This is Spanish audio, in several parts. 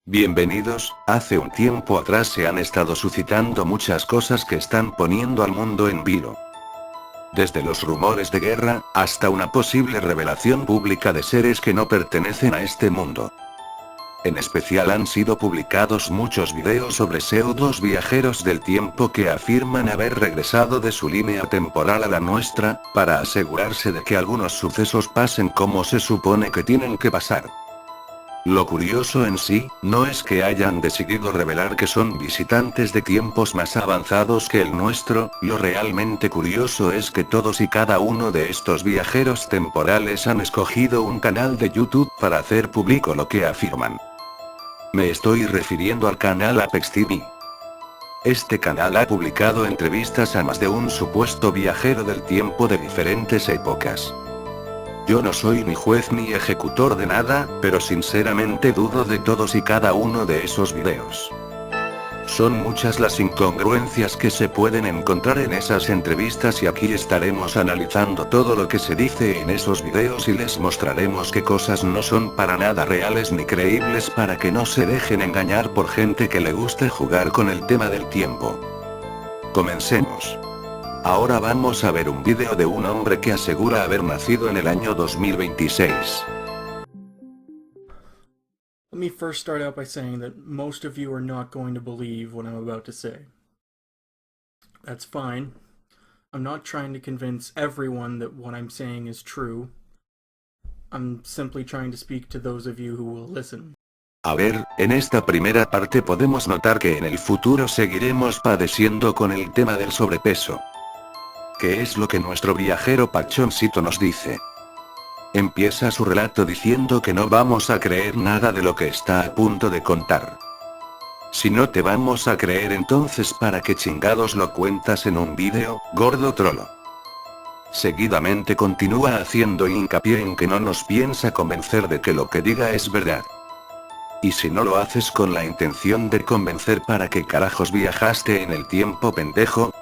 Bienvenidos. Hace un tiempo atrás se han estado suscitando muchas cosas que están poniendo al mundo en vilo. Desde los rumores de guerra, hasta una posible revelación pública de seres que no pertenecen a este mundo. En especial han sido publicados muchos videos sobre pseudos viajeros del tiempo que afirman haber regresado de su línea temporal a la nuestra, para asegurarse de que algunos sucesos pasen como se supone que tienen que pasar. Lo curioso en sí, no es que hayan decidido revelar que son visitantes de tiempos más avanzados que el nuestro, lo realmente curioso es que todos y cada uno de estos viajeros temporales han escogido un canal de YouTube para hacer público lo que afirman. Me estoy refiriendo al canal Apex TV. Este canal ha publicado entrevistas a más de un supuesto viajero del tiempo de diferentes épocas. Yo no soy ni juez ni ejecutor de nada, pero sinceramente dudo de todos y cada uno de esos videos. Son muchas las incongruencias que se pueden encontrar en esas entrevistas y aquí estaremos analizando todo lo que se dice en esos videos y les mostraremos qué cosas no son para nada reales ni creíbles para que no se dejen engañar por gente que le guste jugar con el tema del tiempo. Comencemos. Ahora vamos a ver un video de un hombre que asegura haber nacido en el año 2026. Let me first start out by saying that most of you are not going to believe what I'm about to say. That's fine. I'm not trying to convince everyone that what I'm saying is true. I'm simply trying to speak to those of you who will listen. A ver, en esta primera parte podemos notar que en el futuro seguiremos padeciendo con el tema del sobrepeso. ¿Qué es lo que nuestro viajero pachoncito nos dice? Empieza su relato diciendo que no vamos a creer nada de lo que está a punto de contar. Si no te vamos a creer, entonces ¿para qué chingados lo cuentas en un vídeo, gordo trolo? Seguidamente continúa haciendo hincapié en que no nos piensa convencer de que lo que diga es verdad. Y si no lo haces con la intención de convencer, ¿para qué carajos viajaste en el tiempo, pendejo?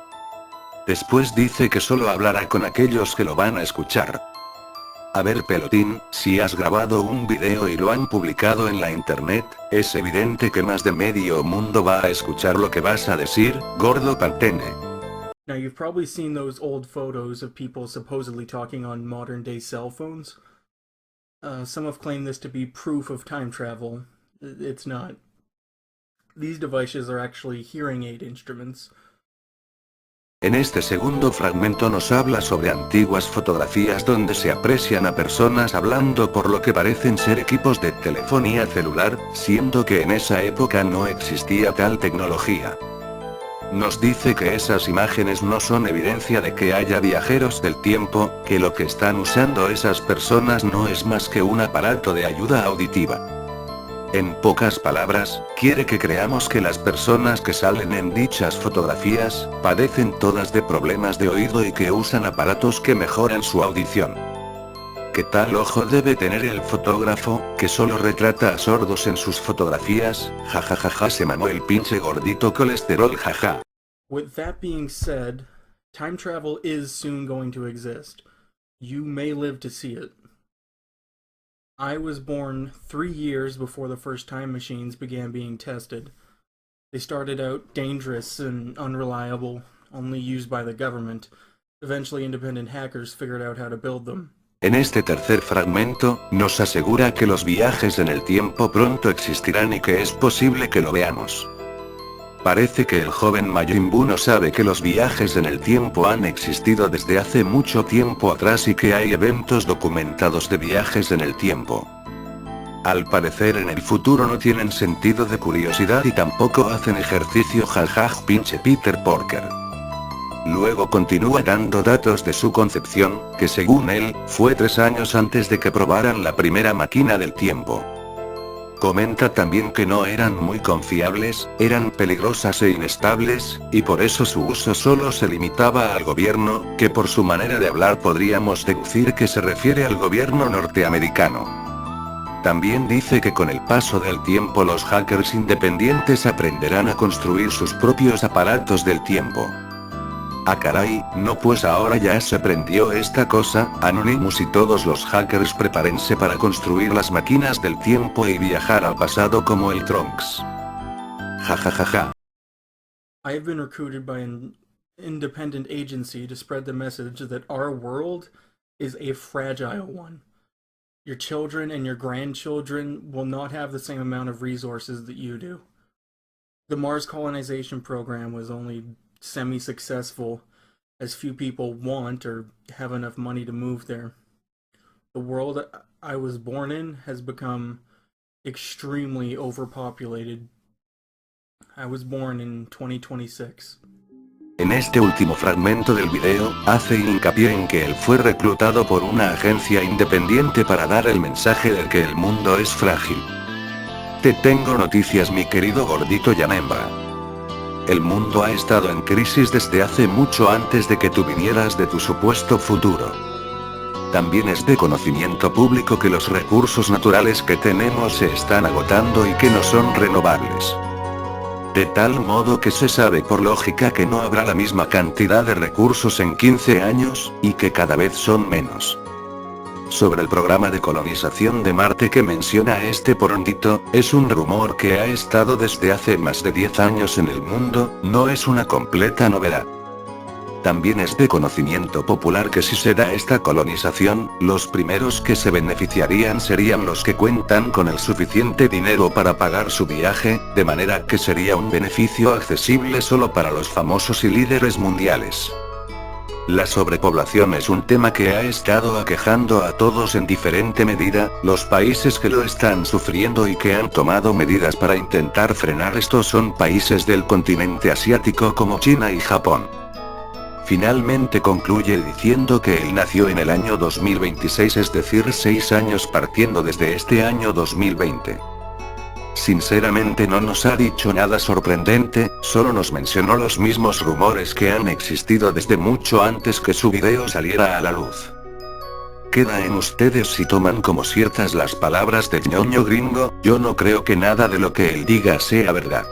Después dice que solo hablará con aquellos que lo van a escuchar. A ver, pelotín, si has grabado un video y lo han publicado en la internet, es evidente que más de medio mundo va a escuchar lo que vas a decir, gordo pantene. Now you've probably seen those old photos of people supposedly talking on modern day cell phones. Some have claimed this to be proof of time travel. It's not. These devices are actually hearing aid instruments. En este segundo fragmento nos habla sobre antiguas fotografías donde se aprecian a personas hablando por lo que parecen ser equipos de telefonía celular, siendo que en esa época no existía tal tecnología. Nos dice que esas imágenes no son evidencia de que haya viajeros del tiempo, que lo que están usando esas personas no es más que un aparato de ayuda auditiva. En pocas palabras, quiere que creamos que las personas que salen en dichas fotografías, padecen todas de problemas de oído y que usan aparatos que mejoran su audición. ¿Qué tal ojo debe tener el fotógrafo, que solo retrata a sordos en sus fotografías? Jajajaja, se mamó el pinche gordito colesterol, jaja. With that being said, time travel is soon going to exist. You may live to see it. I was born 3 years before the first time machines began being tested. They started out dangerous and unreliable, only used by the government. Eventually independent hackers figured out how to build them. En este tercer fragmento, nos asegura que los viajes en el tiempo pronto existirán y que es posible que lo veamos. Parece que el joven Majin Buu no sabe que los viajes en el tiempo han existido desde hace mucho tiempo atrás y que hay eventos documentados de viajes en el tiempo. Al parecer en el futuro no tienen sentido de curiosidad y tampoco hacen ejercicio, jajaj, pinche Peter Porker. Luego continúa dando datos de su concepción, que según él, fue 3 años antes de que probaran la primera máquina del tiempo. Comenta también que no eran muy confiables, eran peligrosas e inestables, y por eso su uso solo se limitaba al gobierno, que por su manera de hablar podríamos deducir que se refiere al gobierno norteamericano. También dice que con el paso del tiempo los hackers independientes aprenderán a construir sus propios aparatos del tiempo. Ah caray, no pues ahora ya se prendió esta cosa. Anonymous y todos los hackers prepárense para construir las máquinas del tiempo y viajar al pasado como el Trunks. Jajajaja. I have been recruited by an independent agency to spread the message that our world is a fragile one. Your children and your grandchildren will not have the same amount of resources that you do. The Mars colonization program was only semi-successful, as few people want or have enough money to move there. The world I was born in has become extremely overpopulated. I was born in 2026. En este último fragmento del video, hace hincapié en que él fue reclutado por una agencia independiente para dar el mensaje de que el mundo es frágil. Te tengo noticias, mi querido gordito Yanemba. El mundo ha estado en crisis desde hace mucho antes de que tú vinieras de tu supuesto futuro. También es de conocimiento público que los recursos naturales que tenemos se están agotando y que no son renovables. De tal modo que se sabe por lógica que no habrá la misma cantidad de recursos en 15 años, y que cada vez son menos. Sobre el programa de colonización de Marte que menciona este porondito, es un rumor que ha estado desde hace más de 10 años en el mundo, no es una completa novedad. También es de conocimiento popular que si se da esta colonización, los primeros que se beneficiarían serían los que cuentan con el suficiente dinero para pagar su viaje, de manera que sería un beneficio accesible solo para los famosos y líderes mundiales. La sobrepoblación es un tema que ha estado aquejando a todos en diferente medida. Los países que lo están sufriendo y que han tomado medidas para intentar frenar esto son países del continente asiático como China y Japón. Finalmente concluye diciendo que él nació en el año 2026, es decir 6 años partiendo desde este año 2020. Sinceramente no nos ha dicho nada sorprendente, solo nos mencionó los mismos rumores que han existido desde mucho antes que su video saliera a la luz. Queda en ustedes si toman como ciertas las palabras del ñoño gringo. Yo no creo que nada de lo que él diga sea verdad.